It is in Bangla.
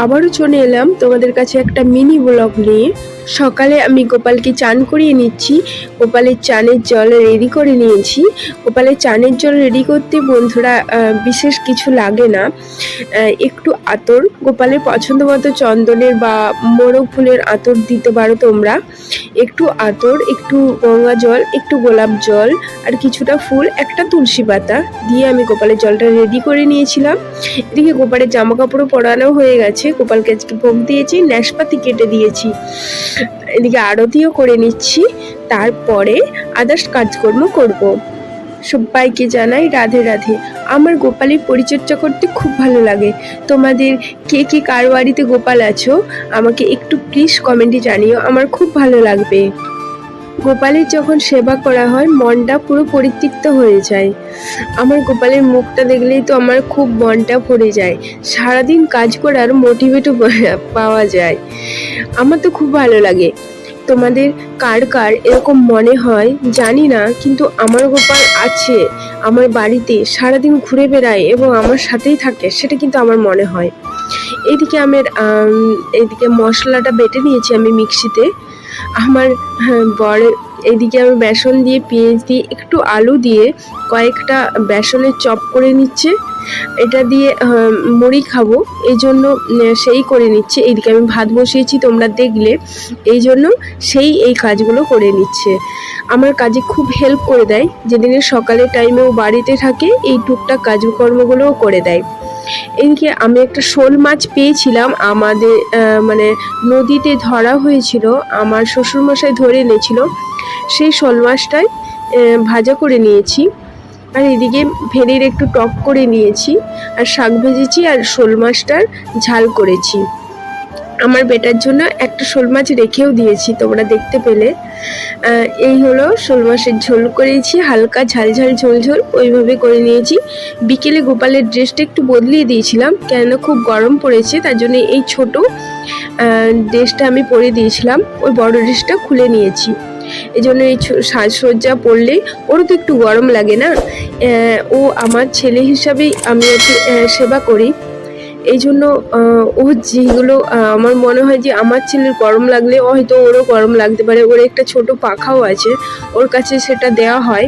আবারও চলে এলাম তোমাদের কাছে একটা মিনি ব্লগ নিয়ে। সকালে আমি গোপালকে চান করিয়ে নিচ্ছি। গোপালের চানের জল রেডি করে নিয়েছি। গোপালের চানের জল রেডি করতে বন্ধুরা বিশেষ কিছু লাগে না, একটু আতর, গোপালের পছন্দ মতো চন্দনের বা মোরগ ফুলের আতর দিতে পারো তোমরা। একটু আতর, একটু গঙ্গা জল, একটু গোলাপ জল আর কিছুটা ফুল, একটা তুলসী পাতা দিয়ে আমি গোপালের জলটা রেডি করে নিয়েছিলাম। এদিকে গোপালের জামা কাপড়ও পরানো হয়ে গেছে, গোপালকে আজকে ভোগ দিয়েছি, নাশপাতি কেটে দিয়েছি, এদিকে আরতিও করে নিচ্ছি, তারপরে আদার্স কাজকর্ম করব। সবাইকে জানাই রাধে রাধে। আমার গোপালের পরিচর্যা করতে খুব ভালো লাগে। তোমাদের কে কে কার বাড়িতে গোপাল আছো আমাকে একটু প্লিজ কমেন্টে জানিও, আমার খুব ভালো লাগবে। গোপালের যখন সেবা করা হয় মনটা পুরো পরিতৃপ্ত হয়ে যায়। আমার গোপালের মুখটা দেখলেই তো আমার খুব মনটা ভরে যায়, সারাদিন কাজ করার মোটিভেটও পাওয়া যায়। আমার তো খুব ভালো লাগে। তোমাদের কার কার এরকম মনে হয় জানি না, কিন্তু আমার গোপাল আছে আমার বাড়িতে, সারাদিন ঘুরে বেড়ায় এবং আমার সাথেই থাকে, সেটা কিন্তু আমার মনে হয়। এইদিকে মশলাটা বেটে নিয়েছি আমি মিক্সিতে। আমার বরের এদিকে আমি বেসন দিয়ে, পেঁয়াজ দিয়ে, একটু আলু দিয়ে কয়েকটা বেসনের চপ করে নিচ্ছে। এটা দিয়ে মুড়ি খাবো এই জন্য সেই করে নিচ্ছে। এইদিকে আমি ভাত বসিয়েছি তোমরা দেখলে, এই জন্য সেই এই কাজগুলো করে নিচ্ছে। আমার কাজে খুব হেল্প করে দেয়, যেদিনে সকালের টাইমেও বাড়িতে থাকে এই টুকটাক কাজকর্মগুলোও করে দেয়। এদিকে আমি একটা শোল মাছ পেয়েছিলাম, আমাদের মানে নদীতে ধরা হয়েছিল, আমার শ্বশুরমশাই ধরে এনেছিল, সেই শোল মাছটাই ভাজা করে নিয়েছি। আর এদিকে ভেড়ির একটু টক করে নিয়েছি, আর শাক ভেজেছি, আর শোল মাছটার ঝাল করেছি। আমার বেটার জন্য একটা শোল মাছ রেখেও দিয়েছি, তোমরা দেখতে পেলে। এই হলো শোল মাছের ঝোল করেছি, হালকা ঝাল ঝাল ঝোল ঝোল ওইভাবে করে নিয়েছি। বিকেলে গোপালের ড্রেসটা একটু বদলিয়ে দিয়েছিলাম, কেননা খুব গরম পড়েছে, তার জন্য এই ছোট ড্রেসটা আমি পরে দিয়েছিলাম, ওই বড় ড্রেসটা খুলে নিয়েছি। এই জন্য এই সাজসজ্জা পরলে ওরও তো একটু গরম লাগে না, ও আমার ছেলে হিসাবেই আমি ওকে সেবা করি। এই জন্য ও যেগুলো আমার মনে হয় যে আমার ছেলের গরম লাগলে হয়তো ওরও গরম লাগতে পারে, ওর একটা ছোট পাখাও আছে, ওর কাছে সেটা দেওয়া হয়।